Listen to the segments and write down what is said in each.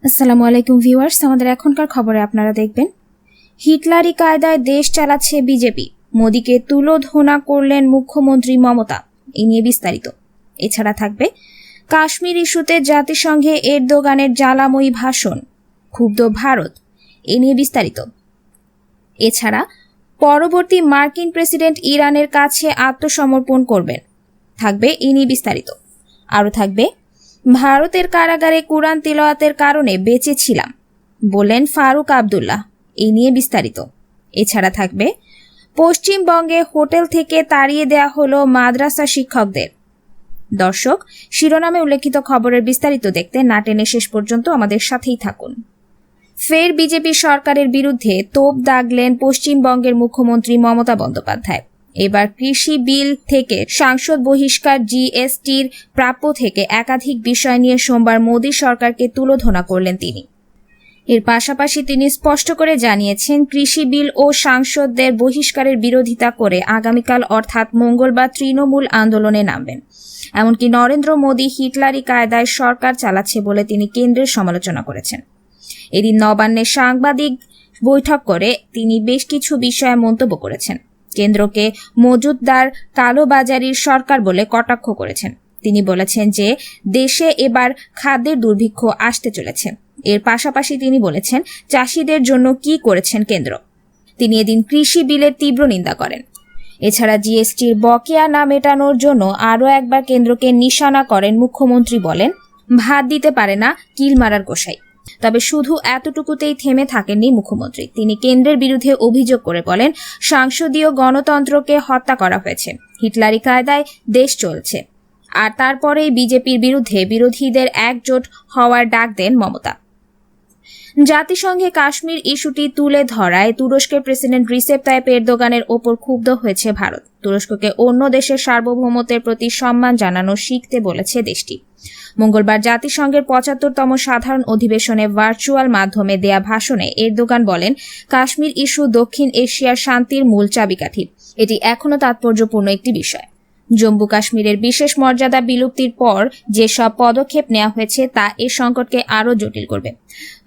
আসসালামু আলাইকুম ভিউয়ার্স, আমাদের এখনকার খবরে আপনারা দেখবেন হিটলারি কায়দায় দেশ চালাচ্ছে বিজেপি, মোদীকে তুলোধনা করলেন মুখ্যমন্ত্রী মমতা। এ নিয়ে বিস্তারিত। এছাড়া থাকবে কাশ্মীর ইস্যুতে জাতিসংঘে এরদোগানের জ্বালাময়ী ভাষণ, ক্ষুব্ধ ভারত। এ নিয়ে বিস্তারিত। এছাড়া পরবর্তী মার্কিন প্রেসিডেন্ট ইরানের কাছে আত্মসমর্পণ করবেন, থাকবে এ নিয়ে বিস্তারিত। আরও থাকবে ভারতের কারাগারে কুরআন তিলাওয়াতের কারণে বেঁচে ছিলাম বললেন ফারুক আব্দুল্লাহ। এই নিয়ে বিস্তারিত। এছাড়া থাকবে পশ্চিমবঙ্গে হোটেল থেকে তাড়িয়ে দেয়া হলো মাদ্রাসা শিক্ষকদের। দর্শক, শিরোনামে উল্লেখিত খবরের বিস্তারিত দেখতে না টেনে শেষ পর্যন্ত আমাদের সাথেই থাকুন। ফের বিজেপি সরকারের বিরুদ্ধে তোপ দাগলেন পশ্চিমবঙ্গের মুখ্যমন্ত্রী মমতা বন্দ্যোপাধ্যায়। এবার কৃষি বিল থেকে সাংসদ বহিষ্কার, জিএসটির প্রাপ্য থেকে একাধিক বিষয় নিয়ে সোমবার মোদী সরকারকে তুলোধনা করলেন তিনি। এর পাশাপাশি তিনি স্পষ্ট করে জানিয়েছেন, কৃষি বিল ও সাংসদদের বহিষ্কারের বিরোধিতা করে আগামীকাল অর্থাৎ মঙ্গলবার তৃণমূল আন্দোলনে নামবেন। এমনকি নরেন্দ্র মোদী হিটলারি কায়দায় সরকার চালাচ্ছে বলে তিনি কেন্দ্রের সমালোচনা করেছেন। এদিন নবান্নে সাংবাদিক বৈঠক করে তিনি বেশ কিছু বিষয়ে মন্তব্য করেছেন। কেন্দ্রকে মজুতদার কালোবাজারির সরকার বলে কটাক্ষ করেছেন। তিনি বলেছেন যে দেশে এবার খাদ্যের দুর্ভিক্ষ আসতে চলেছে। এর পাশাপাশি তিনি বলেছেন, চাষিদের জন্য কি করেছেন কেন্দ্র। তিনি এদিন কৃষি বিলের তীব্র নিন্দা করেন। এছাড়া জিএসটির বকেয়া না মেটানোর জন্য আরও একবার কেন্দ্রকে নিশানা করেন মুখ্যমন্ত্রী। বলেন, ভাত দিতে পারে না কিল মারার গোসাই। তবে শুধু এতটুকুতেই থেমে থাকেননি মুখ্যমন্ত্রী। তিনি কেন্দ্রের বিরুদ্ধে অভিযোগ করে বলেন, সাংসদীয় গণতন্ত্রকে হত্যা করা হয়েছে, হিটলারি কায়দায় দেশ চলছে। আর তারপরেই বিজেপির বিরুদ্ধে বিরোধীদের একজোট হওয়ার ডাক দেন মমতা। জাতিসংঘে কাশ্মীর ইস্যুটি তুলে ধরায় তুরস্কের প্রেসিডেন্ট রিসেপ তাইপ এরদোগানের ওপর ক্ষুব্ধ হয়েছে ভারত। তুরস্ককে অন্য দেশের সার্বভৌমত্বের প্রতি সম্মান জানানো শিখতে বলেছে দেশটি। মঙ্গলবার জাতিসংঘের ৭৫তম সাধারণ অধিবেশনে ভার্চুয়াল মাধ্যমে দেয়া ভাষণে এরদোগান বলেন, কাশ্মীর ইস্যু দক্ষিণ এশিয়ার শান্তির মূল চাবিকাঠি। এটি এখনও তাৎপর্যপূর্ণ একটি বিষয়। জম্মু কাশ্মীরের বিশেষ মর্যাদা বিলুপ্তির পর যেসব পদক্ষেপ নেওয়া হয়েছে তা এই সংকটকে আরও জটিল করবে।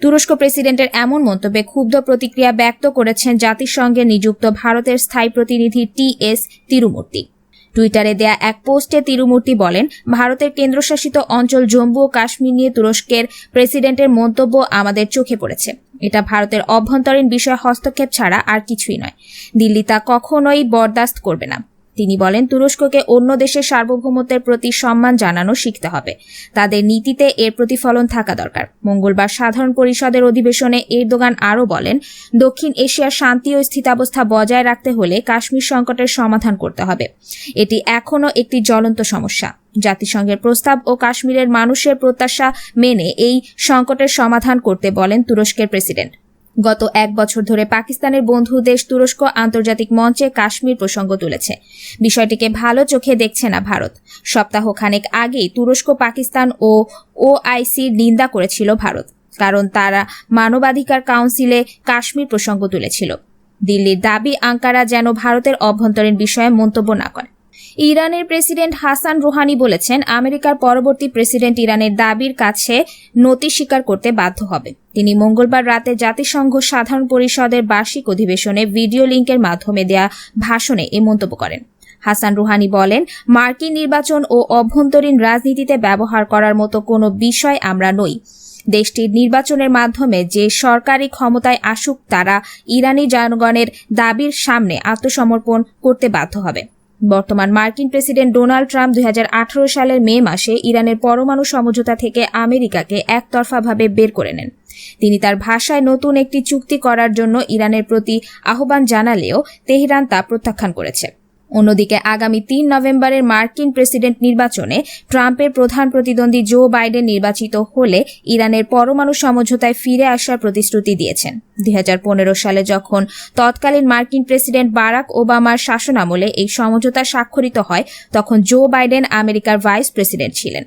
তুরস্ক প্রেসিডেন্টের এমন মন্তব্যে ক্ষুব্ধ প্রতিক্রিয়া ব্যক্ত করেছেন জাতিসংঘে নিযুক্ত ভারতের স্থায়ী প্রতিনিধি টি.এস. তিরুমূর্তি। টুইটারে দেয়া এক পোস্টে তিরুমূর্তি বলেন, ভারতের কেন্দ্রশাসিত অঞ্চল জম্মু ও কাশ্মীর নিয়ে তুরস্কের প্রেসিডেন্টের মন্তব্য আমাদের চোখে পড়েছে। এটা ভারতের অভ্যন্তরীণ বিষয়ে হস্তক্ষেপ ছাড়া আর কিছুই নয়। দিল্লি তা কখনোই বরদাস্ত করবে না। তিনি বলেন, তুরস্ককে অন্য দেশের সার্বভৌমত্বের প্রতি সম্মান জানানো শিখতে হবে। তাদের নীতিতে এর প্রতিফলন থাকা দরকার। মঙ্গলবার সাধারণ পরিষদের অধিবেশনে এরদোগান আরও বলেন, দক্ষিণ এশিয়ার শান্তি ও স্থিতাবস্থা বজায় রাখতে হলে কাশ্মীর সংকটের সমাধান করতে হবে। এটি এখনও একটি জ্বলন্ত সমস্যা। জাতিসংঘের প্রস্তাব ও কাশ্মীরের মানুষের প্রত্যাশা মেনে এই সংকটের সমাধান করতে বলেন তুরস্কের প্রেসিডেন্ট। গত এক বছর ধরে পাকিস্তানের বন্ধু দেশ তুরস্ক আন্তর্জাতিক মঞ্চে কাশ্মীর প্রসঙ্গ তুলেছে। বিষয়টিকে ভালো চোখে দেখছে না ভারত। সপ্তাহখানেক আগেই তুরস্ক পাকিস্তান ও ওআইসির নিন্দা করেছিল ভারত, কারণ তারা মানবাধিকার কাউন্সিলে কাশ্মীর প্রসঙ্গ তুলেছিল। দিল্লির দাবি, আঙ্কারা যেন ভারতের অভ্যন্তরীণ বিষয়ে মন্তব্য না করে। ইরানের প্রেসিডেন্ট হাসান রুহানি বলেছেন, আমেরিকার পরবর্তী প্রেসিডেন্ট ইরানের দাবির কাছে নতি স্বীকার করতে বাধ্য হবে। তিনি মঙ্গলবার রাতে জাতিসংঘ সাধারণ পরিষদের বার্ষিক অধিবেশনে ভিডিও লিঙ্কের মাধ্যমে দেয়া ভাষণে এ মন্তব্য করেন। হাসান রুহানি বলেন, মার্কিন নির্বাচন ও অভ্যন্তরীণ রাজনীতিতে ব্যবহার করার মতো কোনো বিষয় আমরা নই। দেশটির নির্বাচনের মাধ্যমে যে সরকারি ক্ষমতায় আসুক, তারা ইরানি জনগণের দাবির সামনে আত্মসমর্পণ করতে বাধ্য হবে। বর্তমান মার্কিন প্রেসিডেন্ট ডোনাল্ড ট্রাম্প ২০১৮ সালের মে মাসে ইরানের পরমাণু সমঝোতা থেকে আমেরিকাকে একতরফাভাবে বের করে নেন। তিনি তার ভাষায় নতুন একটি চুক্তি করার জন্য ইরানের প্রতি আহ্বান জানালেও তেহরান তা প্রত্যাখ্যান করেছে। অন্যদিকে আগামী ৩ নভেম্বরের মার্কিন প্রেসিডেন্ট নির্বাচনে ট্রাম্পের প্রধান প্রতিদ্বন্দ্বী জো বাইডেন নির্বাচিত হলে ইরানের পরমাণু সমঝোতায় ফিরে আসার প্রতিশ্রুতি দিয়েছেন। ২০১৫ সালে যখন তৎকালীন মার্কিন প্রেসিডেন্ট বারাক ওবামার শাসনামলে এই সমঝোতা স্বাক্ষরিত হয়, তখন জো বাইডেন আমেরিকার ভাইস প্রেসিডেন্ট ছিলেন।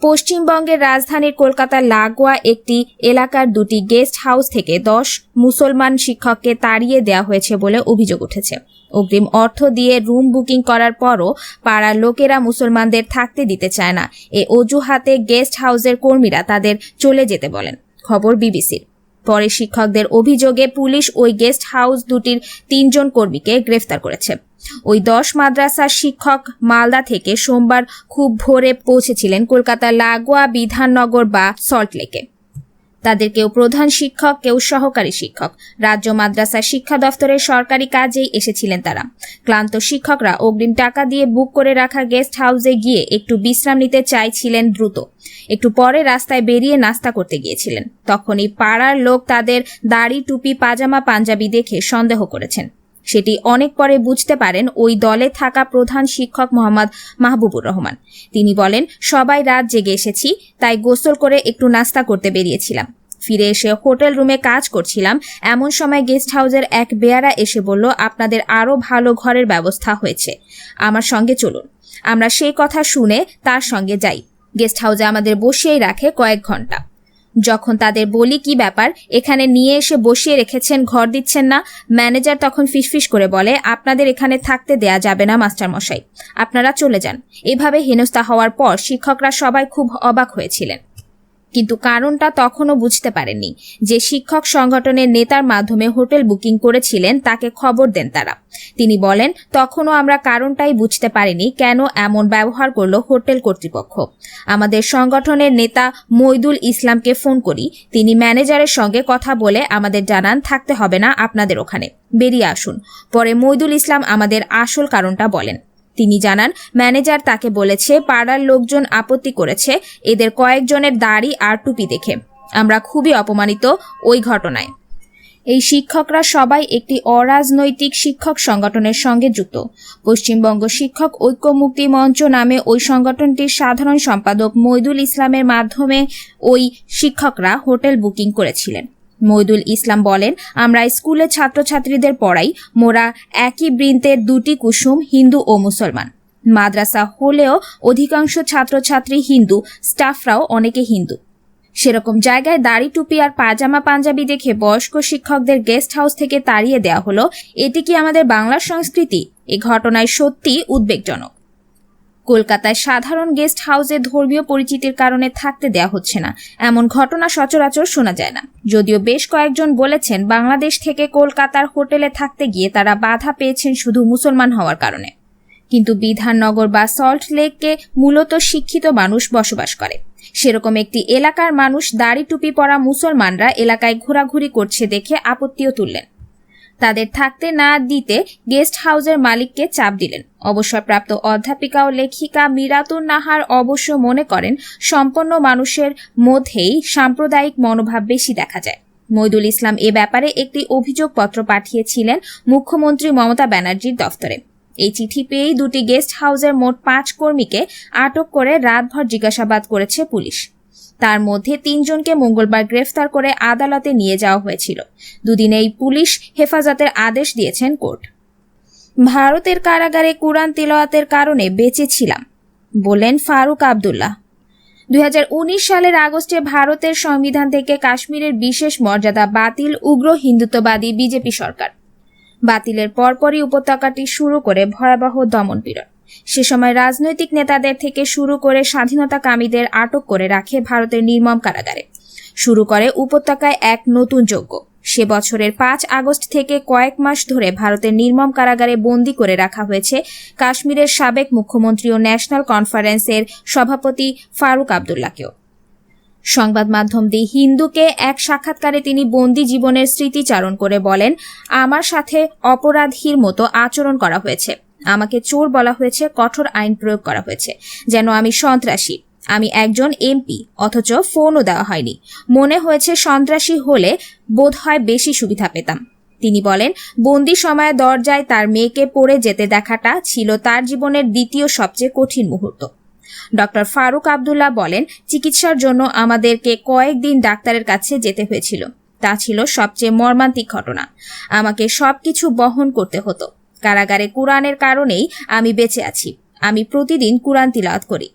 পশ্চিমবঙ্গের রাজধানীর কলকাতার লাগোয়া একটি এলাকার ২টি গেস্ট হাউস থেকে ১০ মুসলমান শিক্ষককে তাড়িয়ে দেওয়া হয়েছে বলে অভিযোগ উঠেছে। অগ্রিম অর্থ দিয়ে রুম বুকিং করার পরও পাড়ার লোকেরা মুসলমানদের থাকতে দিতে চায় না। এ অজুহাতে গেস্ট হাউসের কর্মীরা তাদের চলে যেতে বলেন। খবর বিবিসির। পরে শিক্ষকদের অভিযোগে পুলিশ ওই গেস্ট হাউস দুটির 3 জন কর্মীকে গ্রেফতার করেছে। ওই 10 মাদ্রাসার শিক্ষক মালদা থেকে সোমবার খুব ভোরে পৌঁছেছিলেন কলকাতার লাগোয়া বিধাননগর বা সল্টলেকে। তাদের কেউ প্রধান শিক্ষক, কেউ সহকারী শিক্ষক। রাজ্য মাদ্রাসা শিক্ষা দফতরের সরকারি কাজেই এসেছিলেন তারা। ক্লান্ত শিক্ষকরা অগ্রিম টাকা দিয়ে বুক করে রাখা গেস্ট হাউসে গিয়ে একটু বিশ্রাম নিতে চাইছিলেন দ্রুত। একটু পরে রাস্তায় বেরিয়ে নাস্তা করতে গিয়েছিলেন। তখনই পাড়ার লোক তাদের দাড়ি, টুপি, পাজামা, পাঞ্জাবি দেখে সন্দেহ করেছেন। সেটি অনেক পরে বুঝতে পারেন ওই দলে থাকা প্রধান শিক্ষক মোহাম্মদ মাহবুবুর রহমান। তিনি বলেন, সবাই রাত জেগে এসেছি, তাই গোসল করে একটু নাস্তা করতে বেরিয়েছিলাম। ফিরে এসে হোটেল রুমে কাজ করছিলাম। এমন সময় গেস্ট হাউসের এক বেয়ারা এসে বলল, আপনাদের আরো ভালো ঘরের ব্যবস্থা হয়েছে, আমার সঙ্গে চলুন। আমরা সেই কথা শুনে তার সঙ্গে যাই। গেস্ট হাউসে আমাদের বসিয়েই রাখে কয়েক ঘন্টা। যখন তাদের বলি কি ব্যাপার, এখানে নিয়ে এসে বসিয়ে রেখেছেন, ঘর দিচ্ছেন না, ম্যানেজার তখন ফিসফিস করে বলে, আপনাদের এখানে থাকতে দেয়া যাবে না মাস্টারমশাই, আপনারা চলে যান। এভাবে হেনস্থা হওয়ার পর শিক্ষকরা সবাই খুব অবাক হয়েছিলেন, কিন্তু কারণটা তখনও বুঝতে পারেননি। যে শিক্ষক সংগঠনের নেতার মাধ্যমে হোটেল বুকিং করেছিলেন তাকে খবর দেন তারা। তিনি বলেন, তখনও আমরা কারণটাই বুঝতে পারিনি কেন এমন ব্যবহার করলো হোটেল কর্তৃপক্ষ। আমাদের সংগঠনের নেতা মইদুল ইসলামকে ফোন করি। তিনি ম্যানেজারের সঙ্গে কথা বলে আমাদের জানান, থাকতে হবে না আপনাদের ওখানে, বেরিয়ে আসুন। পরে মইদুল ইসলাম আমাদের আসল কারণটা বলেন। তিনি জানান, ম্যানেজার তাকে বলেছে পাড়ার লোকজন আপত্তি করেছে এদের কয়েকজনের দাড়ি আর টুপি দেখে। আমরা খুবই অপমানিত ওই ঘটনায়। এই শিক্ষকরা সবাই একটি অরাজনৈতিক শিক্ষক সংগঠনের সঙ্গে যুক্ত। পশ্চিমবঙ্গ শিক্ষক ঐক্য মুক্তি মঞ্চ নামে ওই সংগঠনটির সাধারণ সম্পাদক মইদুল ইসলামের মাধ্যমে ওই শিক্ষকরা হোটেল বুকিং করেছিলেন। মইদুল ইসলাম বলেন, আমরা স্কুলে ছাত্রছাত্রীদের পড়াই, মোরা একই বৃন্তের দুটি কুসুম, হিন্দু ও মুসলমান। মাদ্রাসা হলেও অধিকাংশ ছাত্রছাত্রী হিন্দু, স্টাফরাও অনেকে হিন্দু। সেরকম জায়গায় দাড়ি, টুপি আর পাজামা পাঞ্জাবি দেখে বয়স্ক শিক্ষকদের গেস্ট হাউস থেকে তাড়িয়ে দেওয়া হলো। এটি কি আমাদের বাংলার সংস্কৃতি? এ ঘটনায় সত্যি উদ্বেগজনক। কলকাতায় সাধারণ গেস্ট হাউসে ধর্মীয় পরিচিতির কারণে থাকতে দেয়া হচ্ছে না, এমন ঘটনা সচরাচর শোনা যায় না। যদিও বেশ কয়েকজন বলেছেন, বাংলাদেশ থেকে কলকাতার হোটেলে থাকতে গিয়ে তারা বাধা পেয়েছেন শুধু মুসলমান হওয়ার কারণে। কিন্তু বিধাননগর বা সল্ট লেকে মূলত শিক্ষিত মানুষ বসবাস করে। সেরকম একটি এলাকার মানুষ দাড়ি টুপি পরা মুসলমানরা এলাকায় ঘোরাঘুরি করছে দেখে আপত্তিও তুললেন। তাদের থাকতে না দিতে গেস্ট হাউসের মালিককে চাপ দিলেন। অবসরপ্রাপ্ত অধ্যাপিকা ও লেখিকা মিরাতুন নাহার অবশ্য মনে করেন, সম্পন্ন মানুষের মধ্যেই সাম্প্রদায়িক মনোভাব বেশি দেখা যায়। মইদুল ইসলাম এ ব্যাপারে একটি অভিযোগপত্র পাঠিয়েছিলেন মুখ্যমন্ত্রী মমতা ব্যানার্জির দফতরে। এই চিঠি পেয়েই দুটি গেস্ট হাউসের মোট 5 কর্মীকে আটক করে রাতভর জিজ্ঞাসাবাদ করেছে পুলিশ। তার মধ্যে 3 জনকে মঙ্গলবার গ্রেফতার করে আদালতে নিয়ে যাওয়া হয়েছিল। দুদিনেই পুলিশ হেফাজতের আদেশ দিয়েছেন কোর্ট। ভারতের কারাগারে কুরআন তিলাওয়াতের কারণে বেঁচে ছিলাম, বললেন ফারুক আবদুল্লাহ। 2019 সালের আগস্টে ভারতের সংবিধান থেকে কাশ্মীরের বিশেষ মর্যাদা বাতিল উগ্র হিন্দুত্ববাদী বিজেপি সরকার। বাতিলের পরপরই উপত্যকাটি শুরু করে ভয়াবহ দমনপীড়ন। সে সময় রাজনৈতিক নেতাদের থেকে শুরু করে স্বাধীনতাকামীদের আটক করে রাখে ভারতের নির্মম কারাগারে। শুরু করে উপত্যকায় এক নতুন যজ্ঞ। সে বছরের 5 আগস্ট থেকে কয়েক মাস ধরে ভারতের নির্মম কারাগারে বন্দী করে রাখা হয়েছে কাশ্মীরের সাবেক মুখ্যমন্ত্রী ও ন্যাশনাল কনফারেন্সের সভাপতি ফারুক আবদুল্লাহকেও। সংবাদ মাধ্যম দি হিন্দুকে এক সাক্ষাৎকারে তিনি বন্দী জীবনের স্মৃতিচারণ করে বলেন, আমার সাথে অপরাধীর মতো আচরণ করা হয়েছে, আমাকে চোর বলা হয়েছে, কঠোর আইন প্রয়োগ করা হয়েছে, যেন আমি সন্ত্রাসী। আমি একজন এমপি, অথচ ফোনও দেওয়া হয়নি। মনে হয়েছে সন্ত্রাসী হলে বোধহয় বেশি সুবিধা পেতাম। তিনি বলেন, বন্দি সময়ে দরজায় তার মেয়েকে পড়ে যেতে দেখাটা ছিল তার জীবনের দ্বিতীয় সবচেয়ে কঠিন মুহূর্ত। ডক্টর ফারুক আবদুল্লাহ বলেন, চিকিৎসার জন্য আমাদেরকে কয়েকদিন ডাক্তারের কাছে যেতে হয়েছিল। তা ছিল সবচেয়ে মর্মান্তিক ঘটনা। আমাকে সবকিছু বহন করতে হতো। কারাগারে কুরআনের কারণেই আমি বেঁচে আছি। আমি প্রতিদিন কুরআন তিলাওয়াত করি।